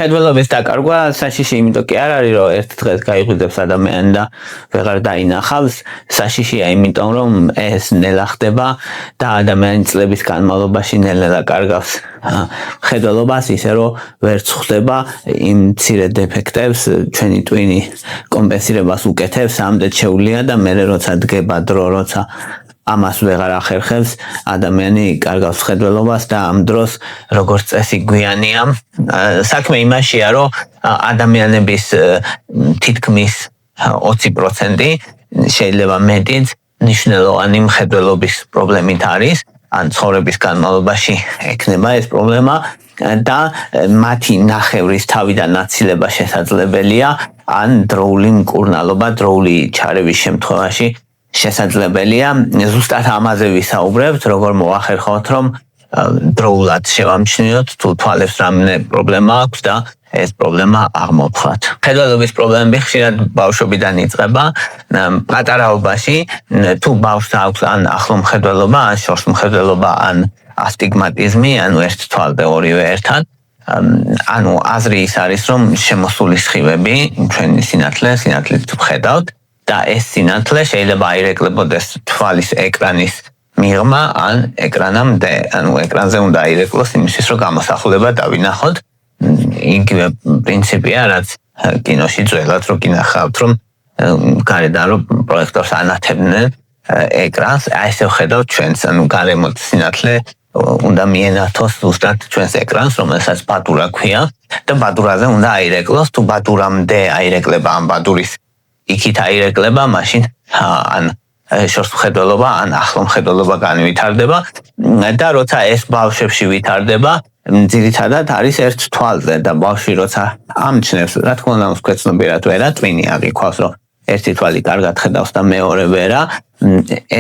მხედველობის დაკარგვა საშიში იმიტომ კი არ არის, რომ ერთ დღეს გაიღვიძებს ადამიანი და ვეღარ დაინახავს. საშიშია იმიტომ, რომ ეს ნელა ხდება და ადამიანი წლების განმავლობაში ნელა კარგავს მხედველობას, ისე რომ ვერ წხვდება იმ მცირე დეფექტებს, ჩვენი ტვინი კომპენსირებას უკეთებს, ამდენ შეუძლია და მე როცა დგება დრო, როცა ამას ვეღარ ახერხებს, ადამიანი კარგავს მხედველობას და ამ დროს როგორც წესი გვიანია. საქმე იმაშია, რომ ადამიანების თითქმის 20% შეიძლება მეტიც ნიშნულოვანი მხედველობის პრობლემით არის, ან ცხოვრების განმავლობაში ექნება ეს პრობლემა და მათი ნახევრის თავიდან ნაცილება შესაძლებელია, ან დროული მკურნალობა, დროული ჩარევის შემთხვევაში შესაძლებელია. ზუსტად ამაზე ვისაუბრებთ, როგორ მოახერხოთ, რომ დროულად შევამჩნიოთ, თუ თვალებს რამე პრობლემა აქვს და ეს პრობლემა აღმოფხვრათ. მხედველობის პრობლემები ხშირად ბავშვობიდან იწყება. პატარაობაში თუ ბავშვს აქვს ან ახლო მხედველობა, ან შორს მხედველობა, ან ასტიგმატიზმი, ანუ ერთ თვალზე ორივე ერთად. ანუ აზრი ის არის, რომ შემოსული სხივები ჩვენი სინათლით ვხედავთ და ეს სინათლე შეიძლება აირეკლებოდეს თვალის ეკრანის მიღმა ან ეკრანამდე, ანუ ეკრანზე უნდა აირეკლოს იმისთვის, რომ გამოსახულება დავინახოთ. იგივე პრინციპია, რაც კინოში ძველად რო გინახავთ, რომ გარედან რო პროექტორს ანათებდნენ ეკრანს, ესე ვხედავთ ჩვენს, ანუ გარემოთ სინათლე უნდა მიენათოს ზუსტად ჩვენს ეკრანს, რომელსაც ბადურა ქვია და ბადურაზე უნდა აირეკლოს, თუ ბადურამდე აირეკლება ამ ბადურის იქით აირეკლება, მაშინ ან შორს მხედველობა, ან ახლო მხედველობა განვითარდება და როცა ეს ბავშვებში ვითარდება, ძირითადად არის ერთ თვალზე და ბავშვი როცა ამჩნევს, რა თქმა უნდა, მსქვეცნობიერად ვერა ტვინი აღიქვავს, რომ ერთი თვალი კარგად ხედავს და მეორე ვერა,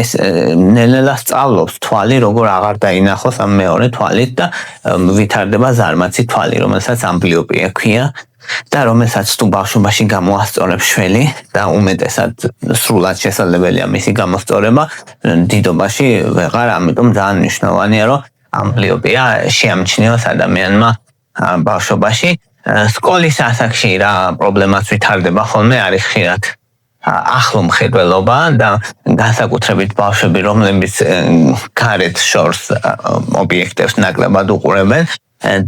ეს ნელა სწავლობს თვალი, როგორ აღარ დაინახოს ამ მეორე თვალით და ვითარდება ზარმაცი თვალი, რომელსაც ამბლიოპია ქვია. და რომელსაც თუ ბავშვობაში გამოასწორებს შველი და უმეტესად სრულად შესაძლებელია მისი გამოსწორება, დიდობაში ვეღარ, ამიტომ ძალიან მნიშვნელოვანია, რომ ამბლიოპია შეამჩნიოს ადამიანმა ბავშვობაში. სკოლის ასაკში რა პრობლემაც ვითარდება ხოლმე არის ხშირად ახლო მხედველობა და განსაკუთრებით ბავშვები, რომლებიც გარეთ შორს ობიექტებს ნაკლებად უყურებენ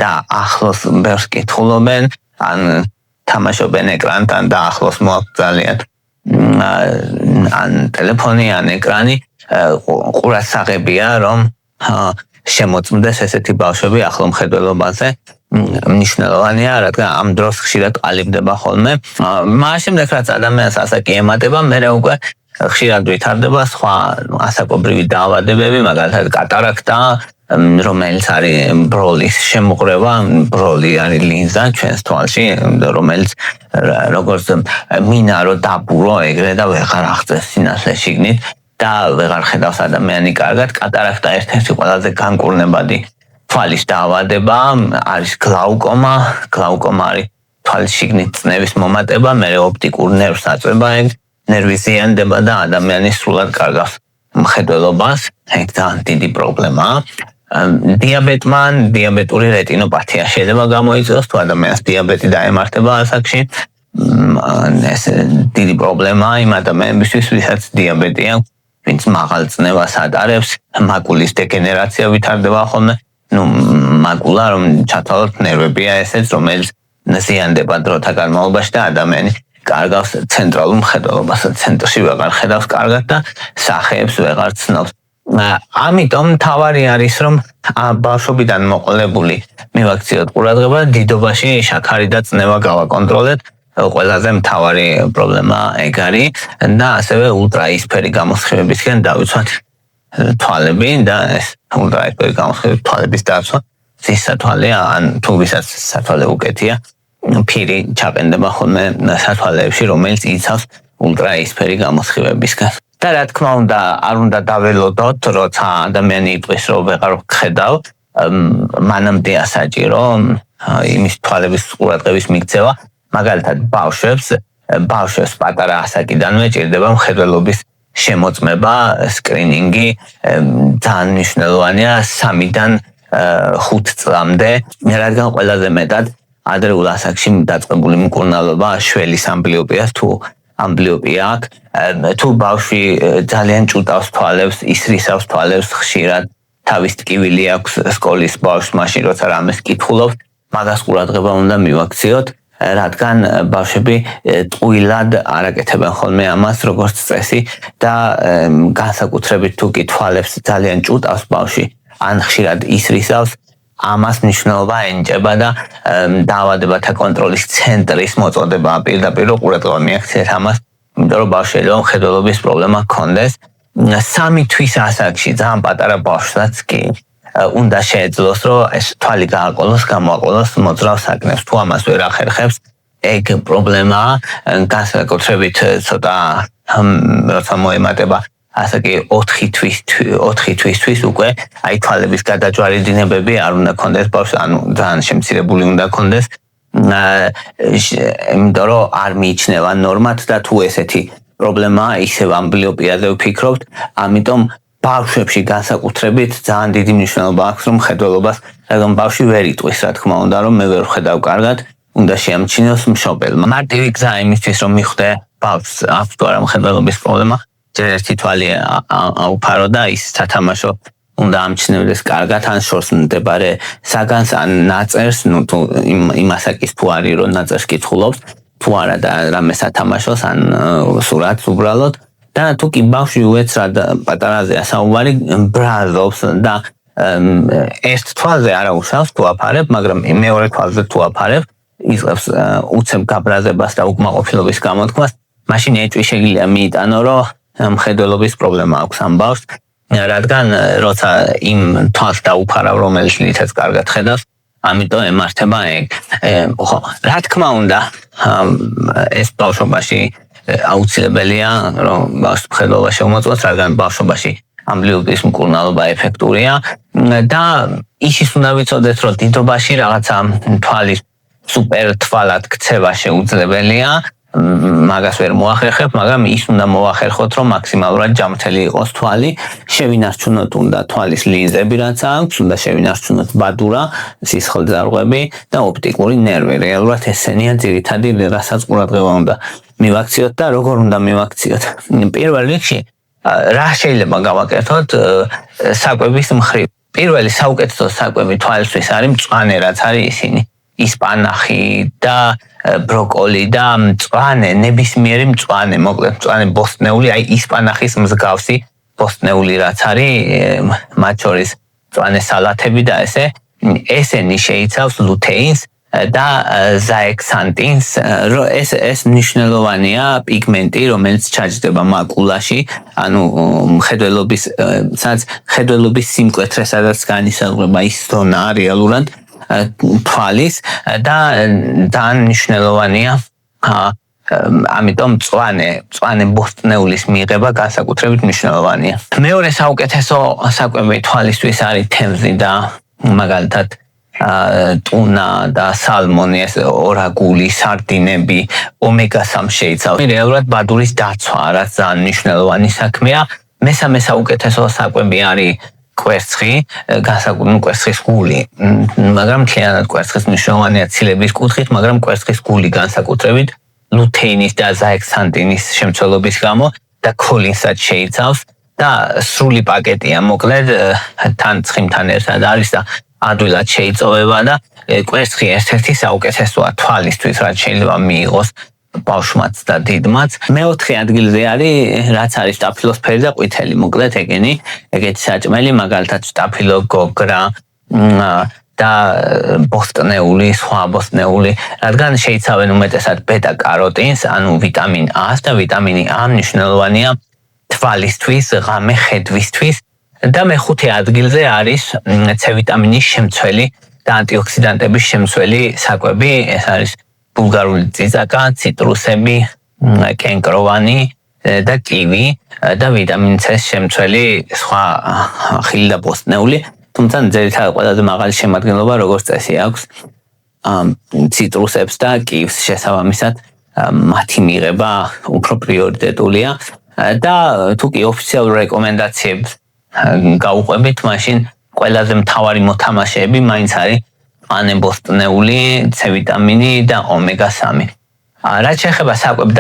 და ახლოს ბევრს კითხულობენ, ან თამაშობენ ეკრანთან და ახლოს მოაქვს ძალიან ან ტელეფონი, ან ეკრანი, ყურადსაღებია, რომ შემოწმდეს ესეთი ბავშვები ახლო მხედველობაზე. მნიშვნელოვანია, რადგან ამ დროს ხშირად ყალიბდება ხოლმე. მას შემდეგ, რაც ადამიანს ასაკი ემატება, მერე უკვე ხშირად ვითარდება სხვა ასაკობრივი დაავადებები, მაგალითად კატარაქტა, რომელიც არის ბროლის შემოყრება, ბროლი არის ლინზა ჩვენს თვალში, რომელიც როგორც მინა რო დაბურო ეგრე და ვეღარ აღწევს სინათლეს შიგნით და ვეღარ ხედავს ადამიანი კარგად. კატარაქტა ერთ-ერთი ყველაზე განკურნებადი თვალის დაავადება არის გლაუკომა. გლაუკომა არის თვალის შიგნით წნევის მომატება, მერე ოპტიკურ ნერვს აწვება, ნერვი ზიანდება და ადამიანი სრულად კარგავს მხედველობას. ეგ ძალიან დიდი პრობლემაა. დიაბეტმა, დიაბეტური რეტინოპათია შეიძლება გამოიწვიოს, თუ ადამიანს დიაბეტი დაემართება ასაკში. ეს დიდი პრობლემაა იმ ადამიანებისთვის, ვისაც დიაბეტი აქვს, ვინც მაღალ წნევას ატარებს, მაკულის დეგენერაცია ვითარდება ხოლმე. მაკულა, რომ ჩათვალოთ ნერვებია ესეც, რომელიც ზიანდება დროთა განმავლობაში და ადამიანი კარგავს ცენტრალურ მხედველობას, ცენტრში ვეღარ ხედავს კარგად და სახეებს ვეღარ ცნობს. ამიტომ თავარი არის, რომ ბავშვობიდან მოყოლებული მივაქციოთ ყურადღება, დიდობაში შაქარი და წნევა გავაკონტროლეთ. ყველაზე მთავარი პრობლემა ეგ არის და ასევე ულტრაისფერი გამოსხივებისგან დავიცვათ თვალები და ეს ულტრაისფერი გამოსხივების თვალების დაცვა სათვალეა, ან თუ ვისაც სათვალე უკეთია, ფირი ჩაყენდება ხოლმე სათვალეებში, რომელიც იცავს ულტრაისფერი გამოსხივებისგან. და რა თქმა უნდა, არ უნდა დაველოდოთ, როცა ადამიანი იტყვის, რომ ვეღარ ვხედავ, მანამდეა საჭირო იმის თვალების ყურადღების მიქცევა. მაგალითად, ბავშვებს პატარა ასაკიდანვე ჭირდება მხედველობის შემოწმება, სკრინინგი, ძალიან მნიშვნელოვანია 3-დან 5 წლამდე, რადგან ყველაზე მეტად ადრეულ ასაკში დაწყებული მკურნალობა შველის ამბლიოპიას თუ ამბლიოპია აქვს, თუ ბავშვი ძალიან ჭუტავს თვალებს, ისრისავს თვალებს ხშირად, თავის ტკივილი აქვს სკოლის ბავშვს, მაშინ როცა რამეს კითხულობს, მაგას ყურადღება უნდა მივაქციოთ, რადგან ბავშვები ტყუილად არ აკეთებენ ხოლმე ამას როგორც წესი და განსაკუთრებით თუ კი თვალებს ძალიან ჭუტავს ბავშვი, ან ხშირად ისრისავს, ამას მნიშვნელობა ენიჭება და დაავადებათა კონტროლის ცენტრის მოწოდება პირდაპირ ყურადღება მიაქციეთ ამას, იმიტომ რომ ბავშვი შეიძლება მხედველობის პრობლემა ჰქონდეს. 3 თვის ასაკში ძალიან პატარა ბავშვსაც კი უნდა შეეძლოს, რომ ეს თვალი გააყოლოს, გამოაყოლოს მოძრავ საკნებს. თუ ამას ვერ ახერხებს, ეგ პრობლემაა, განსაკუთრებით ცოტა როცა მოემატება ასაკი 4 თვისთვის უკვე აი თვალების გადაჯვარედინებები არ უნდა ქონდეს ბავშვს, ანუ ძალიან შემცირებული უნდა ქონდეს, იმიტომ რომ არ მიიჩნევა ნორმად და თუ ესეთი პრობლემაა, ისევ ამბლიოპიაზე ვფიქრობთ, ამიტომ ბავშვებში განსაკუთრებით ძალიან დიდი მნიშვნელობა აქვს, რომ მხედველობას, რადგან ბავშვი ვერ იტყვის, რა თქმა უნდა, რომ მე ვერ ვხედავ კარგად, უნდა შეამჩნიოს მშობელმა. მარტივი გზა იმისთვის, რომ მიხვდე ბავშვს აქვს თუ არა მხედველობის პრობლემა, ჯერ ერთი თვალი აუფარო და ის სათამაშო უნდა ამჩნევდეს კარგად, ან შორს მდებარე საგანს, ან ნაწერს, თუ იმ ასაკის თუ არის, რომ ნაწერს კითხულობს, თუ არა და რამე სათამაშოს, ან სურათს უბრალოდ. და თუ კი ბავშვი უეცრად პატარაზეა საუბარი, ბრაზობს და ერთ თვალზე არ აუშავს თუ აფარებ, მაგრამ მეორე თვალზე თუ აფარებ, იწყებს უცებ გაბრაზებას და უკმაყოფილების გამოთქმას, მაშინ ეჭვი შეგიძლია მიიტანო, რომ მხედველობის პრობლემა აქვს ამ ბავშვს, რადგან როცა იმ თვალს დაუფარავ, რომელიც ლითაც კარგად ხედავს, ამიტომ ემართება ეგ. ხო, რა თქმა უნდა, ეს ბავშვობაში აუცილებელია, რომ ბავშვს მხედველობა შემოწმოს, რადგან ბავშვობაში ამბლიოპიის მკურნალობა ეფექტურია და ისიც უნდა ვიცოდეთ, რომ დიდობაში რაღაცა თვალის სუპერ თვალად ქცევა შეუძლებელია, მაგას ვერ მოახერხებ, მაგრამ ის უნდა მოახერხოთ, რომ მაქსიმალურად ჯამრთელი იყოს თვალი, შევინარჩუნოთ უნდა თვალის ლინზები, რაც აქვს, უნდა შევინარჩუნოთ ბადურა, სისხლძარღვები და ოპტიკური ნერვი. რეალურად ესენია ძირითადი, რასაც ყურადღება უნდა მივაქციოთ და როგორ უნდა მივაქციოთ. პირველ რიგში, რა შეიძლება გავაკეთოთ საკვების მხრივ. პირველი საუკეთესო საკვები თვალისთვის არის მწვანე, რაც არის ისინი. ისპანახი და ბროკოლი და მწვანე, ნებისმიერი მწვანე, მოკლედ მწვანე ბოსტნეული, აი ისპანახის მსგავსი ბოსტნეული რაც არის, მათ შორის მწვანე სალათები და ესენი შეიცავს ლუთეინს და ზაექსანტინს, ეს მნიშვნელოვანია პიგმენტი, რომელიც ჩაჯდება მაკულაში, ანუ მხედველობის სიმკვეთრე, სადაც განისაზღვრება ის ზონა რეალურად თვალის და ძალიან მნიშვნელოვანია, ამიტომ მწვანე ბოსტნეულის მიღება განსაკუთრებით მნიშვნელოვანია. მეორე საუკეთესო საკვები თვალისთვის არის თევზი და მაგალითად ტუნა და სალმონი, ორაგული, სარდინები, ომეგა-3 შეიცავს. რეალურად ბადურის დაცვა, რაც ძალიან მნიშვნელოვანი საქმეა. მესამე საუკეთესო საკვები არის კვერცხი, განსაკუთრებით კვერცხის გული, მაგრამ მთლიანად კვერცხის მნიშვნელოვანია ცილების კუთხით, მაგრამ კვერცხის გული განსაკუთრებით ლუთეინის და ზაექსანტინის შემცველობის გამო და ქოლინსაც შეიცავს და სრული პაკეტია, მოკლედ თან ცხიმთან ერთად არის და ადვილად შეიწოვება და კვერცხი ერთ-ერთი საუკეთესოა თვალისთვის, რაც შეიძლება მიიღოს ბავშვმაც და დიდმაც. მეოთხე ადგილზე არის, რაც არის სტაფილოსფერი და ყვითელი, მოკლედ ეგეთი საჭმელი, მაგალითად სტაფილო, გოგრა და ბოსტნეული, სხვა ბოსტნეული, რადგან შეიცავენ უმეტესად ბეტა-კაროტინს, ანუ ვიტამინ A-ს და ვიტამინი A მნიშვნელოვანია თვალისთვის, ღამე ხედვისთვის და მეხუთე ადგილზე არის C ვიტამინის შემცველი და ანტიოქსიდანტების შემცველი საკვები, ეს არის ბულგარული წიწაკა, ციტრუსები, კენკროვანი და კივი და ვიტამინ C შემცველი სხვა ხილი და ბოსტნეული, თუმცა ძირითადად ყველაზე მაღალი შემადგენლობა როგორც წესი აქვს ციტრუსებს და კივს, შესაბამისად მათი მიღება უფრო პრიორიტეტულია და თუ კი ოფიციალურ რეკომენდაციებს გავუყვებით, მაშინ ყველაზე მთავარი მოთამაშეები მაინც არის ანებოსტნეული, C ვიტამინი და ომეგა-3. რაც შეეხება საკვებ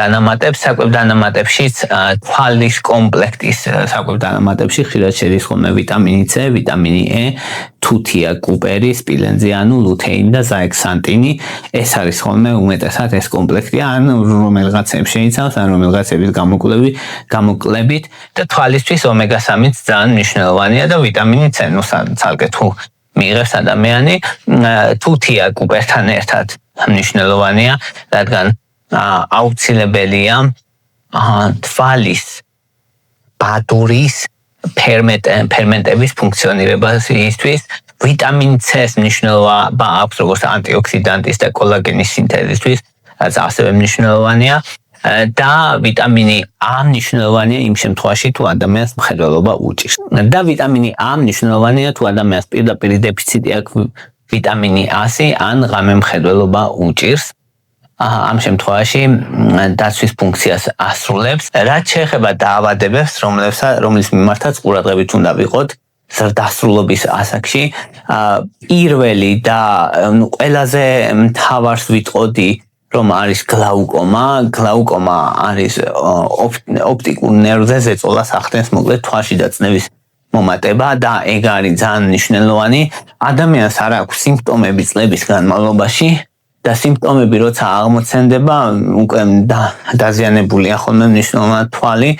დანამატებშიც თვალის კომპლექტის საკვებ დანამატებში ხშირად შედის ხოლმე ვიტამინი C, ვიტამინი E, თუთია, კუპერი, სპილენძი, ლუთეინი და ზაექსანტინი. ეს არის ხოლმე უმეტესად ეს კომპლექტი, ან რომელიღაცებს შეიცავს, ან რომელიღაცების გამოკლებით და თვალისთვის ომეგა-3-ც ძალიან მნიშვნელოვანია და ვიტამინი C, ცალკე თუ მიიღებს ადამიანი, თუთია კუპერთან ერთად მნიშვნელოვანია, რადგან აუცილებელია თვალის ბადურის ფერმენტების ფუნქციონირებისთვის. ვიტამინ C-ს მნიშვნელობა აქვს როგორც ანტიოქსიდანტის და კოლაგენის სინთეზისთვის, რაც ასევე მნიშვნელოვანია და ვიტამინი A მნიშვნელოვანია იმ შემთხვევაში, თუ ადამიანს მხედველობა უჭირს. და ვიტამინი A მნიშვნელოვანია, თუ ადამიანს პირდაპირ დეფიციტი აქვს ვიტამინი A-ში ან ღამე მხედველობა უჭირს. ამ შემთხვევაში დაცვის ფუნქციას ასრულებს. რაც შეეხება დაავადებებს, რომლის მიმართაც ყურადღებით უნდა ვიყოთ ზრდასრულობის ასაკში, პირველი და ყველაზე მთავარს ვიტყოდი, რომ არის გლაუკომა. გლაუკომა არის ოპტიკურ ნერვზე ზეწოლას ახდენს, მოკლედ თვალში და წნევის მომატება და ეგ არის ძალიან მნიშვნელოვანი. ადამიანს არ აქვს სიმპტომები წლების განმავლობაში და სიმპტომები როცა აღმოცენდება, უკვე დაზიანებულია ხოლმე მნიშვნელოვნად თვალი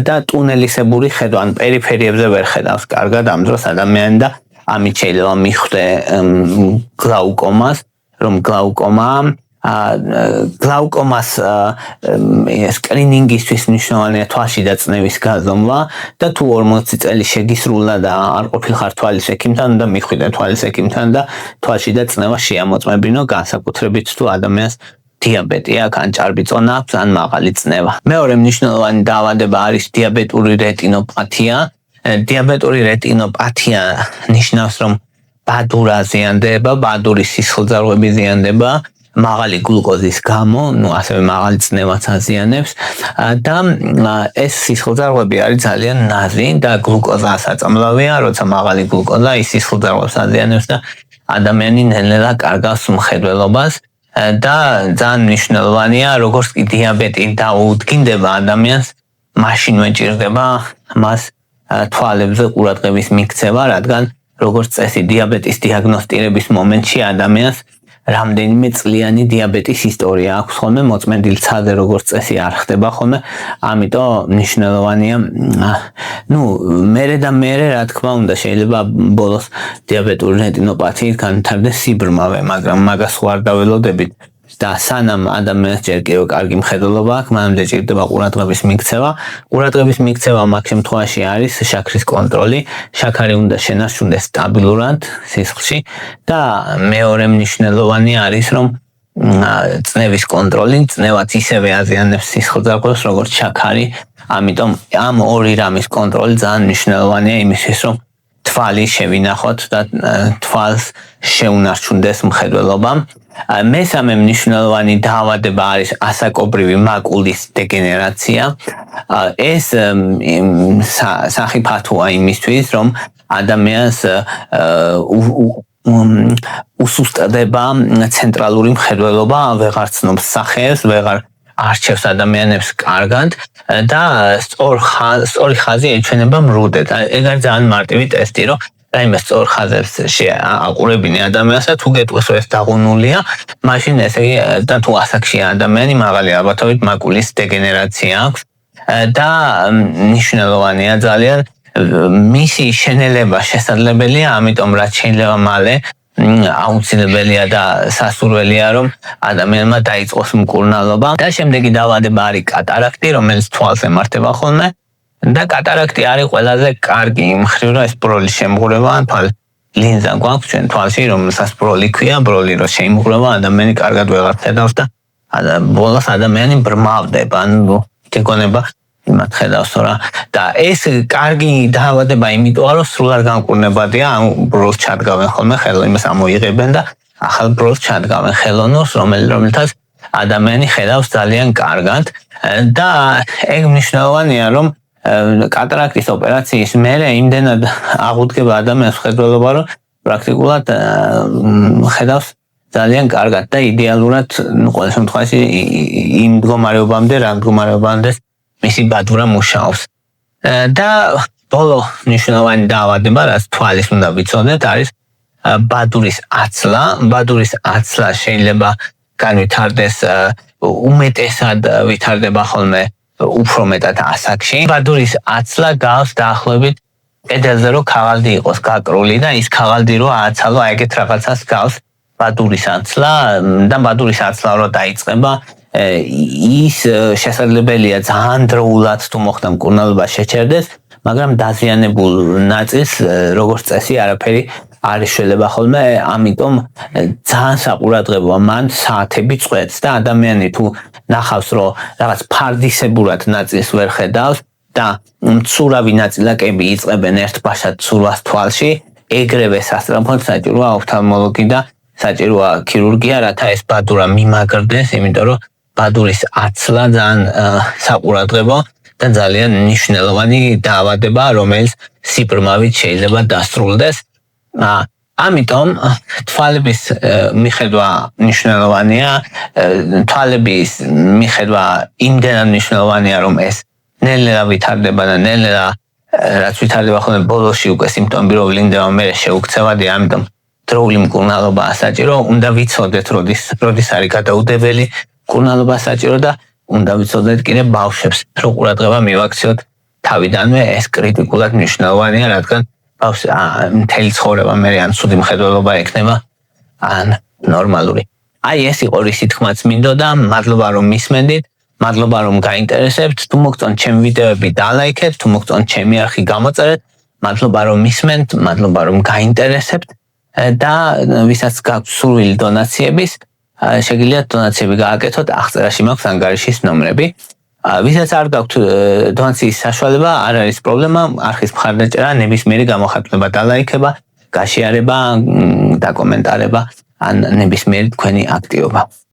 და ტუნელისებური ხედვა, ან პერიფერიებზე ვერ ხედავს კარგად ამ დროს ადამიანი და ამით შეიძლება მიხვდე გლაუკომას, რომ გლაუკომას სკრინინგისთვის მნიშვნელოვანია თვალში და წნევის გაზომვა და თუ 40 წელი შეგისრულა და არ ყოფილხარ თვალის ექიმთან, უნდა მიხვიდე თვალის ექიმთან და თვალში და წნევა შეამოწმებინო, განსაკუთრებით თუ ადამიანს დიაბეტი აქვს, ან ჭარბიწონა აქვს, ან მაღალი წნევა. მეორე მნიშვნელოვანი დაავადება არის დიაბეტური რეტინოპათია. დიაბეტური რეტინოპათია ნიშნავს, რომ ბადურა ზიანდება, ბადურის სისხლძარღვები ზიანდება, მაღალი გლუკოზის გამო, ასევე მაღალი წნევაც აზიანებს და ეს სისხლძარღვები არის ძალიან ნაზი და გლუკოზა საწამლავია, როცა მაღალი გლუკოზა ის სისხლძარღვებს აზიანებს და ადამიანი ნელ-ნელა კარგავს მხედველობას და ძალიან მნიშვნელოვანია, როგორც კი დიაბეტი დაუდგინდება ადამიანს, მაშინვე ჭირდება მას თვალებზე ყურადღების მიქცევა, რადგან როგორც წესი დიაბეტის დიაგნოსტირების მომენტში ადამიანს რამდენიმე წლიანი დიაბეტის ისტორია აქვს ხოლმე, მოწმენდილ ცაზე როგორც წესი არ ხდება ხოლმე, ამიტომ მნიშვნელოვანია, მერე რა თქმა უნდა შეიძლება ბოლოს დიაბეტური რეტინოპათიით განვითარდეს სიბრმავე, მაგრამ მაგას ხო არ დაველოდებით და სანამ ადამიანს ჯერ კიდევ კარგი მხედველობა აქვს, მანამდე ჭირდება ყურადღების მიქცევა. ყურადღების მიქცევა მაგ შემთხვევაში არის შაქრის კონტროლი. შაქარი უნდა შენარჩუნდეს სტაბილურად სისხლში და მეორე მნიშვნელოვანი არის, რომ წნევის კონტროლი, წნევაც ისევე აზიანებს სისხლძარღვებს, როგორც შაქარი. ამიტომ ამ ორი რამის კონტროლი ძალიან მნიშვნელოვანია იმისთვის, რომ თვალი შევინახოთ და თვალს შეუნარჩუნდეს მხედველობა. მესამე მნიშვნელოვანი დაავადება არის ასაკობრივი მაკულის დეგენერაცია. ეს სახიფათოა იმისთვის, რომ ადამიანს უსუსტდება ცენტრალური მხედველობა, ვეღარ ცნობს სახეებს, ვეღარ არჩევს ადამიანებს კარგად და სწორი ხაზი ეჩვენება მრუდედ. ეგ არის ძალიან მარტივი ტესტი, რომ რაიმე სწორ ხაზებს შეაყურებინე ადამიანს და თუ გეტყვეს რომ ეს დაღუნულია, მაშინ ესე იგი და თუ ასაკშია ადამიანი, მაღალი ალბათობით მაკულის დეგენერაცია აქვს და მნიშვნელოვანია ძალიან მისი შენელება შესაძლებელია, ამიტომ რაც შეიძლება მალე აუცილებელია და სასურველია, რომ ადამიანმა დაიწყოს მკურნალობა და შემდეგი დაავადება არის კატარაქტი, რომელიც თვალს ემართება ხოლმე. და კატარაქტი არის ყველაზე კარგი იმ მხრივ, რომ ეს ბროლის შემღვრევა, ან ლინზა გვაქვს ჩვენ თვალში, რომელსაც ბროლი ქვია, ბროლი რო შეიმღვრევა, ადამიანი კარგად ვეღარ ხედავს და ბოლოს ადამიანი ბრმავდება, ანუ გეგონება იმათ ხედავს რა. და ეს კარგი დაავადება იმიტოა, რომ სრულად განკურნებადია, ანუ ბროლს ჩადგავენ ხოლმე ხელო, იმას ამოიღებენ და ახალ ბროლს ჩადგავენ ხელოვნურს, რომელთაც ადამიანი ხედავს ძალიან კარგად და ეგ მნიშვნელოვანია, რომ კატარაქტის ოპერაციის მერე იმდენად აღუდგება ადამიანს მხედველობა, რომ პრაქტიკულად ხედავს ძალიან კარგად და იდეალურად ყოველ შემთხვევაში იმ მდგომარეობამდე რა მდგომარეობამდე მისი ბადურა მუშაობს. და ბოლო მნიშვნელოვანი დაავადება, რაც თვალის უნდა ვიცოდეთ, არის ბადურის აცლა. ბადურის აცლა შეიძლება განვითარდეს უმეტესად ვითარდება ხოლმე უფრო მეტად ასაკში. ბადურის აცლა გავს დაახლოებით კედელზე რო ქაღალდი იყოს გაკრული და ის ქაღალდი რო ააცალო, ეგეთ რაღაცას გავს ბადურის აცლა და ბადურის აცლა რო დაიწყება, ის შესაძლებელია ძალიან დროულად თუ მოხდა მკურნალობა შეჩერდეს, მაგრამ დაზიანებულ ნაწილს როგორც წესი არაფერი არ იშველება ხოლმე, ამიტომ ძალიან საყურადღებოა მან საათები წვეთს და ადამიანი თუ ნახავს რომ რაღაც ფარდისებურად ნაწილს ვერ ხედავს და მცურავი ნაწილაკები იწყებენ ერთბაშად ცურვას თვალში, ეგრევე სასწრაფოდ საჭიროა ოფთალმოლოგი და საჭიროა ქირურგია, რათა ეს ბადურა მიმაგრდეს, იმიტომ რომ ბადურის აცლა ძალიან საყურადღებო და ძალიან მნიშვნელოვანი დაავადება, რომელიც სიბრმავით შეიძლება დასრულდეს. ამიტომ თვალების მიხედვა მნიშვნელოვანია, თვალების მიხედვა იმდენად მნიშვნელოვანია, რომ ეს ნელ-ნელა ვითარდება და ნელ-ნელა რაც ვითარდება ხოლმე ბოლოში უკვე სიმპტომები რო ვლინდება, მე შეუქცევადი, ამიტომ დროული მკურნალობაა საჭირო, უნდა ვიცოდეთ როდის არის გადაუდებელი მკურნალობა საჭირო და უნდა ვიცოდეთ კიდე ბავშვებს რო ყურადღება მივაქციოთ თავიდანვე, ეს კრიტიკულად მნიშვნელოვანია, რადგან ბავშვს მთელი ცხოვრება მე ან ცუდი მხედველობა ექნება, ან ნორმალური. აი ეს იყო რისი თქმაც მინდოდა, მადლობა რომ მისმენდით, მადლობა რომ გაინტერესებთ, თუ მოგწონთ ჩემი ვიდეოები დალაიქეთ, თუ მოგწონთ ჩემი არხი გამოწერეთ, მადლობა რომ მისმენთ, მადლობა რომ გაინტერესებთ და ვისაც გაქვთ სურვილი დონაციების, შეგიძლიათ დონაციები გააკეთოთ, აღწერაში მაქვს ანგარიშის ნომრები. ვისაც არ გაქვთ დონაციის საშუალება, არ არის პრობლემა, არხის მხარდაჭერა, ნებისმიერი გამოხატულება დალაიქება, გაშიარება, დაკომენტარება, ან ნებისმიერი თქვენი აქტივობა.